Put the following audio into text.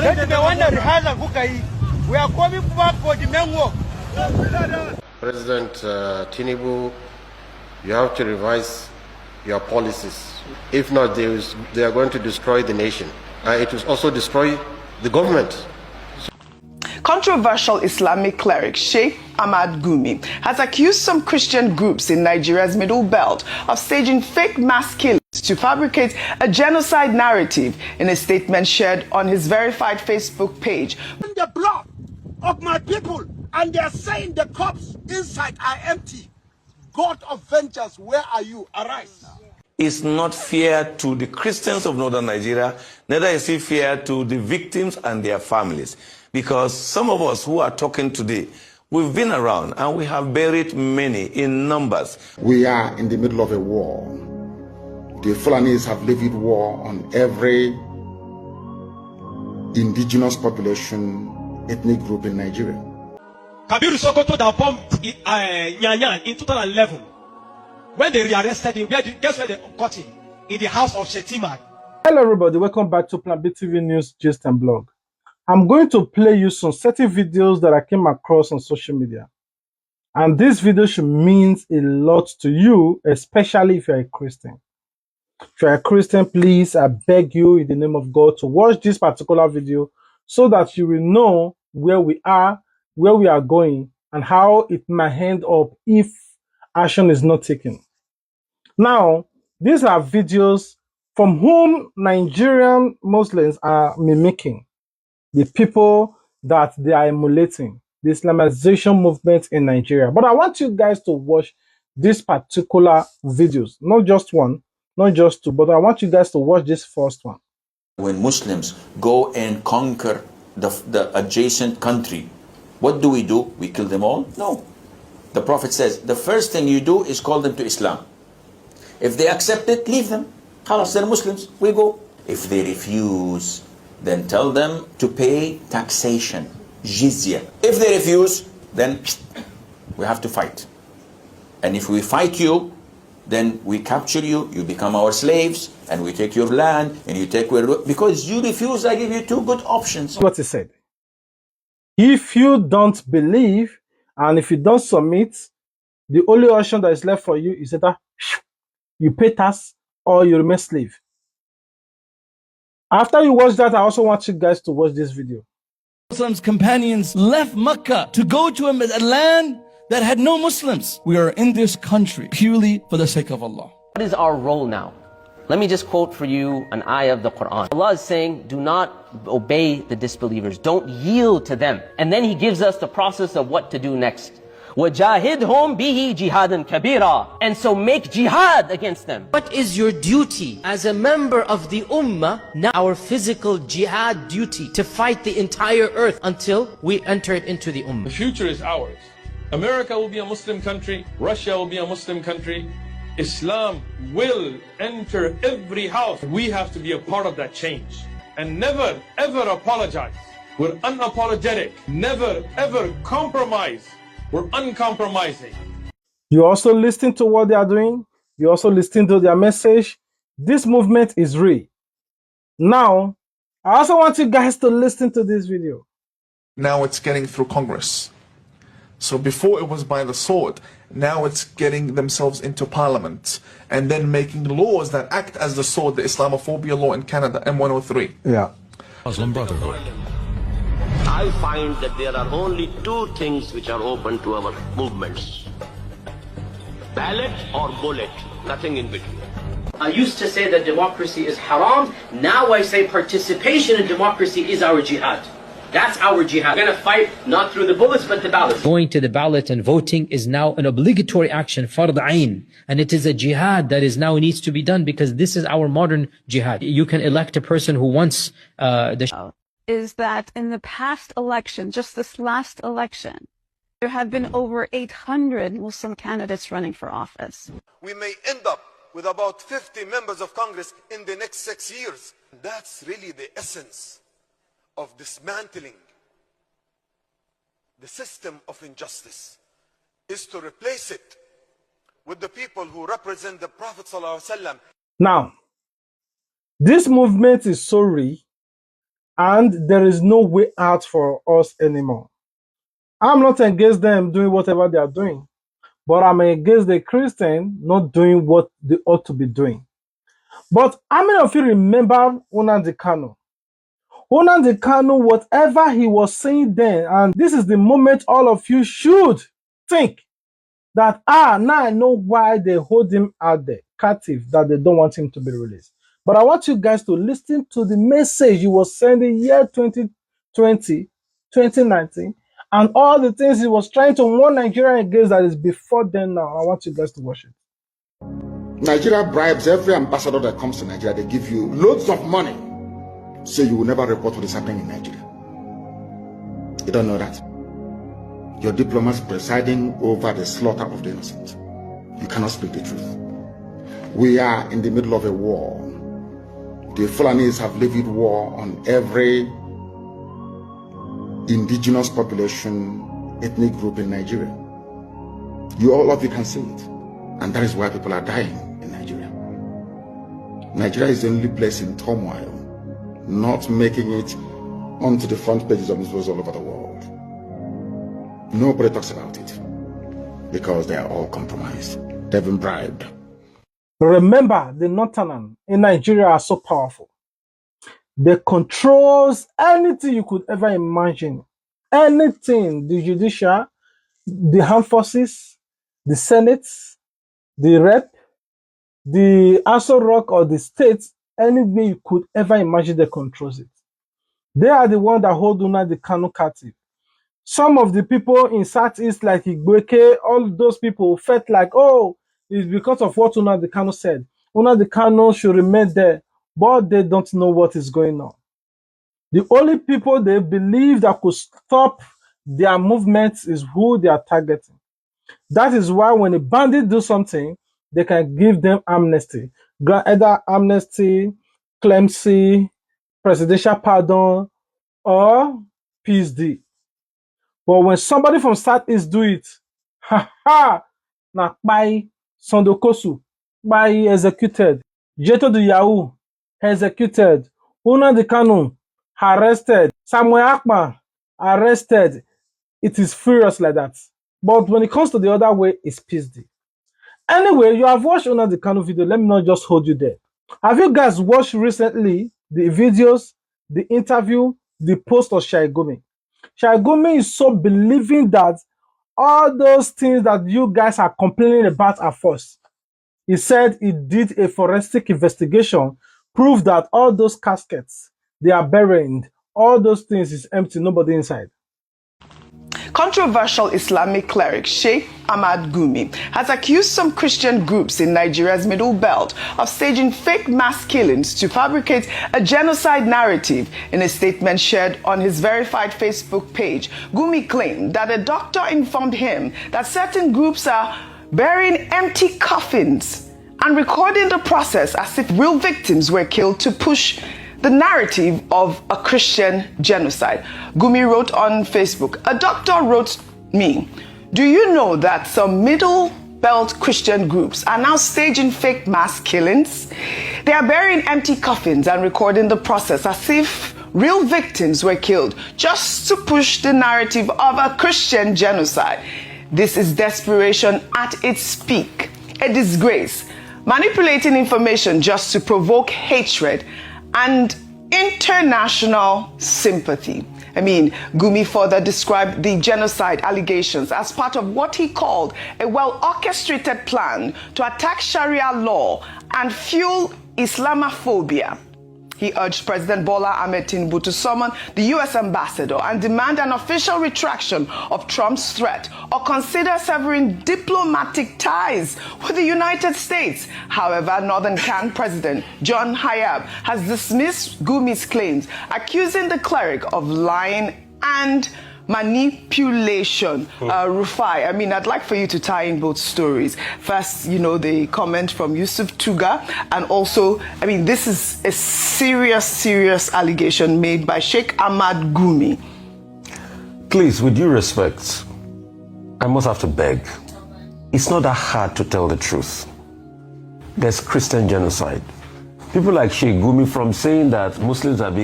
We are coming back for the main work. President Tinubu, you have to revise your policies. If not, they are going to destroy the nation. It will also destroy the government. Controversial Islamic cleric Sheikh Ahmad Gumi has accused some Christian groups in Nigeria's Middle Belt of staging fake mass killings to fabricate a genocide narrative in a statement shared on his verified Facebook page. The blood of my people, and they are saying the corpses inside are empty. God of vengeance, where are you? Arise. Is not fair to the Christians of northern Nigeria, neither is it fair to the victims and their families. Because some of us who are talking today, we've been around and we have buried many in numbers. We are in the middle of a war. The Fulanis have levied war on every indigenous population, ethnic group in Nigeria. Kabiru Sokoto that bombed Nyanyan in 2011. When they rearrested him, guess where they caught him? In the house of Shetima. Hello everybody, welcome back to Plan B TV News, Gist and Blog. I'm going to play you some certain videos that I came across on social media. And this video should mean a lot to you, especially if you're a Christian. If you're a Christian, please, I beg you in the name of God to watch this particular video so that you will know where we are going, and how it might end up if action is not taken. Now, these are videos from whom Nigerian Muslims are mimicking the people that they are emulating, the Islamization movement in Nigeria. But I want you guys to watch these particular videos, not just one, not just two, but I want you guys to watch this first one. When Muslims go and conquer the adjacent country, what do? We kill them all? No. The Prophet says, the first thing you do is call them to Islam. If they accept it, leave them. Khalas, they're Muslims, we go. If they refuse, then tell them to pay taxation, jizya. If they refuse, then we have to fight. And if we fight you, then we capture you, you become our slaves, and we take your land, and you take where, because you refuse, I give you two good options. What he said. If you don't believe, and if you don't submit, the only option that is left for you is either you pay tax or you remain slave. After you watch that, I also want you guys to watch this video. Muslims' companions left Mecca to go to a land that had no Muslims. We are in this country purely for the sake of Allah. What is our role now? Let me just quote for you an ayah of the Quran. Allah is saying, do not obey the disbelievers. Don't yield to them. And then He gives us the process of what to do next. وَجَاهِدْهُمْ بِهِ جِهَادًا كَبِيرًا. And so make jihad against them. What is your duty as a member of the Ummah? Now our physical jihad duty to fight the entire earth until we enter it into the Ummah. The future is ours. America will be a Muslim country. Russia will be a Muslim country. Islam will enter every house. We have to be a part of that change. And never, ever apologize. We're unapologetic. Never, ever compromise. We're uncompromising. You also listen to what they are doing. You also listen to their message. This movement is real. Now, I also want you guys to listen to this video. Now it's getting through Congress. So before it was by the sword, now it's getting themselves into parliament and then making laws that act as the sword, the Islamophobia law in Canada, M103. Yeah. Muslim Brotherhood. I find that there are only two things which are open to our movements. Ballot or bullet, nothing in between. I used to say that democracy is haram. Now I say participation in democracy is our jihad. That's our jihad. We're going to fight not through the bullets, but the ballot. Going to the ballot and voting is now an obligatory action, fard ayn. And it is a jihad that is now needs to be done because this is our modern jihad. You can elect a person who wants is that in the past election, just this last election, there have been over 800 Muslim candidates running for office. We may end up with about 50 members of Congress in the next 6 years. That's really the essence of dismantling the system of injustice, is to replace it with the people who represent the Prophet ﷺ. Now, this movement is so real, and there is no way out for us anymore. I'm not against them doing whatever they are doing, but I'm against the Christian not doing what they ought to be doing. But how many of you remember Nnamdi Kanu? Nnamdi Kanu, whatever he was saying then, and this is the moment all of you should think that, now I know why they hold him out there, captive, that they don't want him to be released. But I want you guys to listen to the message he was sending year 2020, 2019, and all the things he was trying to warn Nigeria against that is before then now. I want you guys to watch it. Nigeria bribes every ambassador that comes to Nigeria. They give you loads of money, so you will never report what is happening in Nigeria. You don't know that. Your diplomats presiding over the slaughter of the innocent. You cannot speak the truth. We are in the middle of a war. The Fulanis have levied war on every indigenous population, ethnic group in Nigeria. All of you can see it. And that is why people are dying in Nigeria. Nigeria is the only place in turmoil, not making it onto the front pages of newspapers all over the world. Nobody talks about it because they are all compromised. They've been bribed. Remember, the Northerners in Nigeria are so powerful. They controls anything you could ever imagine. Anything, the judicial, the armed forces, the Senate, the rep, the Aso Rock or the states, any way you could ever imagine, they controls it. They are the ones that hold Nnamdi Kanu captive. Some of the people in Southeast, like Igweke, all those people felt like, oh, it's because of what Nnamdi Kanu said. Nnamdi Kanu should remain there, but they don't know what is going on. The only people they believe that could stop their movements is who they are targeting. That is why when a bandit do something, they can give them amnesty. Either amnesty, clemency, presidential pardon, or peace deal. But when somebody from Southeast do it, na by Sandokosu, by executed, Jeto de Yahoo, executed, Nnamdi Kanu, arrested, Samuel Akpan, arrested. It is furious like that. But when it comes to the other way, it's peace deal. Anyway, you have watched Nnamdi Kanu video. Let me not just hold you there. Have you guys watched recently the videos, the interview, the post of Shai Gumi? Shai Gumi is so believing that all those things that you guys are complaining about are false. He said he did a forensic investigation, proved that all those caskets, they are buried, all those things is empty, nobody inside. Controversial Islamic cleric Sheikh Ahmad Gumi has accused some Christian groups in Nigeria's Middle Belt of staging fake mass killings to fabricate a genocide narrative. In a statement shared on his verified Facebook page, Gumi claimed that a doctor informed him that certain groups are burying empty coffins and recording the process as if real victims were killed to push the narrative of a Christian genocide. Gumi wrote on Facebook, a doctor wrote me, do you know that some Middle Belt Christian groups are now staging fake mass killings? They are burying empty coffins and recording the process as if real victims were killed just to push the narrative of a Christian genocide. This is desperation at its peak, a disgrace, manipulating information just to provoke hatred and international sympathy. Gumi further described the genocide allegations as part of what he called a well-orchestrated plan to attack Sharia law and fuel Islamophobia. He urged President Bola Ahmed Tinubu to summon the U.S. ambassador and demand an official retraction of Trump's threat or consider severing diplomatic ties with the United States. However, Northern Can President John Hayab has dismissed Gumi's claims, accusing the cleric of lying and manipulation. Rufai, I'd like for you to tie in both stories. First, the comment from Yusuf Tuga, and also, this is a serious allegation made by Sheikh Ahmad Gumi. Please, with due respect, I must have to beg. It's not that hard to tell the truth. There's Christian genocide. People like Sheikh Gumi, from saying that Muslims are being